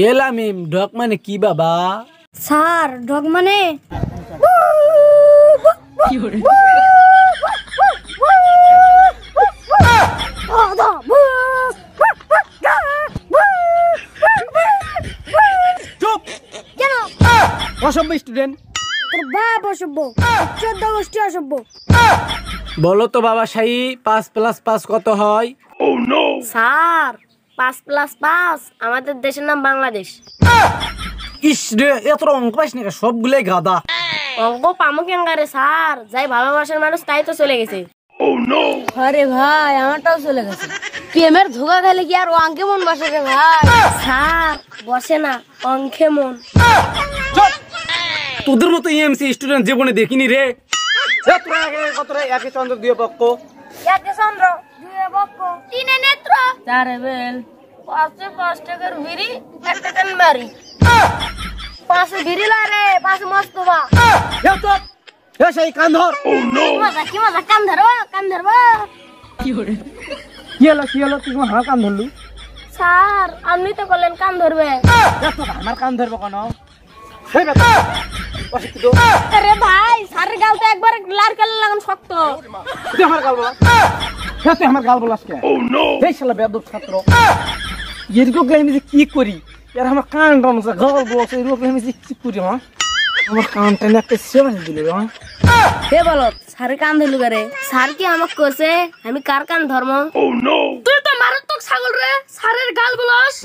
এলামিম dog মানে কি বাবা? স্যার ডগ মানে চুপ! কেন? অসভ্য স্টুডেন্ট। তোর বাপ অসভ্য, 14 গোষ্ঠী অসভ্য। বলো তো বাবা শাহী, 5+5 কত হয়? স্যার 5+5 আমাদের দেশের নাম বাংলাদেশ। ইস রে, এত অঙ্ক পাইস না, সবগুলাই গাদা। অঙ্ক পামো কেঙ্গারে স্যার, যাই ভালোবাসার মানুষ তাই তো চলে গেছে। আরে ভাই আমারটাও চলে গেছে। প্রেমের ধোকা খেলে কি আর অঙ্কে মন বসে রে ভাই? স্যার বসে না, অঙ্কে মন। তোদের মতো ইএমসি স্টুডেন্ট জীবনে দেখিনি রে। তোরা কত রে? একে চন্দ্র দুই পক্ষ, একে চন্দ্র দুই পক্ষ, তিনে নেত্র, চারে বেল, পাঁচে 5 টাকার বিড়ি, 1 টাকার মারি, 5 বিড়ি লারে, 5 মস্তবা। সেই কান ধর। কি মজা, কান ধরবো, কান ধরবো। কি হলো তুই আমার কান ধরলু? স্যার আপনি তো বললেন কান ধরবে। আমার কান ধরবো কেন? আরে ভাই স্যারের গাল তো একবার লাল কাল লাগান শক্ত। তুই আমার গাল বলা, তুই আমার গাল বলাস কে? এই শালা বেয়াদব ছাত্র, এরকম আমি যে কি করি, এর আমার কান টানছে, গাল বলছে, এরকম আমি যে কি করি? হ্যাঁ আমার কান টানে একটা সেবা দিলে। হ্যাঁ হে বলো স্যারের কান ধরলু করে? স্যার কি আমাকে কইছে আমি কার কান ধর্ম? তুই তো মারাত্মক ছাগল রে, স্যারের গাল বলাস।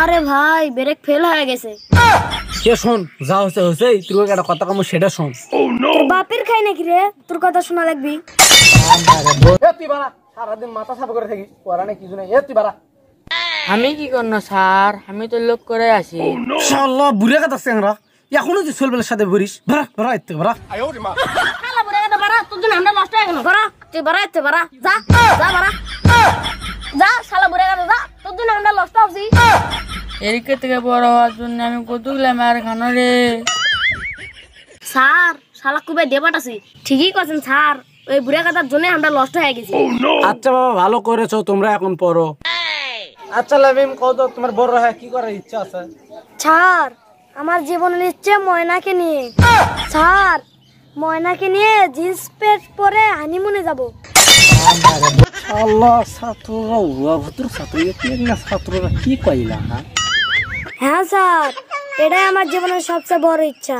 আরে ভাই ব্রেক ফেল হয়ে গেছে। কে শোন, যা হচ্ছে হচ্ছে, তুই একটা কথা কম সেটা শোন। তোর বাপের খাই নাকি রে, তোর কথা শোনা লাগবি। তুই বাড়া, সারাদিন মাথা সাফা করে থাকিস, পড়া নেই কিছু নেই। তুই বাড়া। আমি কি করবো স্যার, আমি তো লোক করে আসি। শালা বুড়ে কথা চেংরা, এখনো তুই ছেলেবেলার সাথে বলিস। ভাড়া ভাড়া এতে ভাড়া। শালা বুড়া কথা বাড়া, তোর জন্য আমরা নষ্ট হয়ে গেল। বাড়া তুই বাড়া এতে বাড়া, যা যা বাড়া, যা শালা বুড়া কথা, যা তোর জন্য আমরা নষ্ট হচ্ছি। এদিকে থেকে বড় হওয়ার জন্য আমি কতগুলো মার খানো রে। স্যার শালা কুবে দেবাট আছি। ঠিকই করছেন স্যার, ওই বুড়া কথার জন্য আমরা নষ্ট হয়ে গেছি। আচ্ছা বাবা, ভালো করেছো, তোমরা এখন পড়ো। আচ্ছা লামিম, কত তোমার বড় হয়ে কি করার ইচ্ছা আছে? স্যার আমার জীবনের ইচ্ছে ময়নাকে নিয়ে। স্যার ময়নাকে নিয়ে জিন্স প্যান্ট পরে হানিমুনে যাব। আল্লাহ, ছাত্ররা ভদ্র ছাত্র, ছাত্ররা কি কইলা? হ্যাঁ স্যার, এটাই আমার জীবনের সবচেয়ে বড় ইচ্ছা।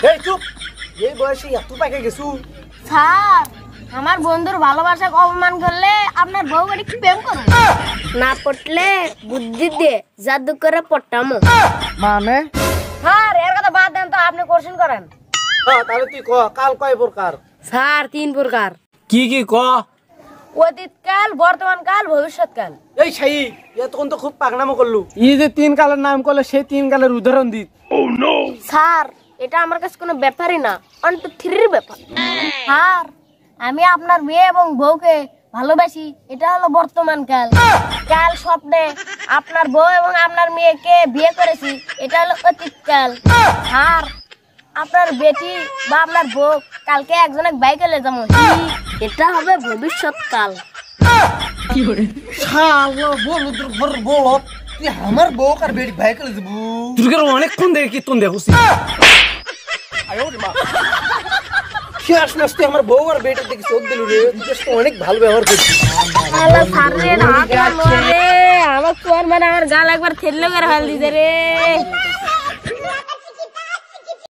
এই চুপ, এই বয়সে এত পাকে গেছু? স্যার আমার বন্ধুর ভালোবাসাকে অপমান করলে আপনার বউ বাড়ি কি প্রেম করবে? না পটলে বুদ্ধি দিয়ে জাদু করে পটামো। মানে? স্যার এর কথা বাদ দেন তো, আপনি কোশ্চেন করেন। তাহলে তুই ক, কাল কয় প্রকার? স্যার 3 প্রকার। কি কি ক? অতীতকাল, বর্তমানকাল, ভবিষ্যৎকাল। এই শাহী, এতক্ষণ তো খুব পাগনামো করলু। এই যে 3 কালের নাম করলে, সেই 3 কালের উদাহরণ দিত। স্যার এটা আমার কাছে কোনো ব্যাপারই না, 1 2 3 এর ব্যাপার। স্যার আমি আপনার মেয়ে এবং বউকে ভালোবাসি, এটা হলো বর্তমান কাল। কাল স্বপ্নে আপনার বউ এবং আপনার মেয়েকে বিয়ে করেছি, এটা হলো অতীতকাল। স্যার আপনার বেটি বা আপনার বউ কালকে একজনের বাইকে লে যাবো, এটা হবে ভবিষ্যৎকাল। শালা বলো তোর ঘর বলো, তুই আমার বউ আর বেটি ভাই করে দেবো? তুই অনেকক্ষণ দেখে কীর্তন দেখছি। আমার বউ আর বেটার দিকে চোখ দিল রে, অনেক ভালো ব্যবহার করছিস। আমার গাল একবার থেললে করে ফেল দিতে রে।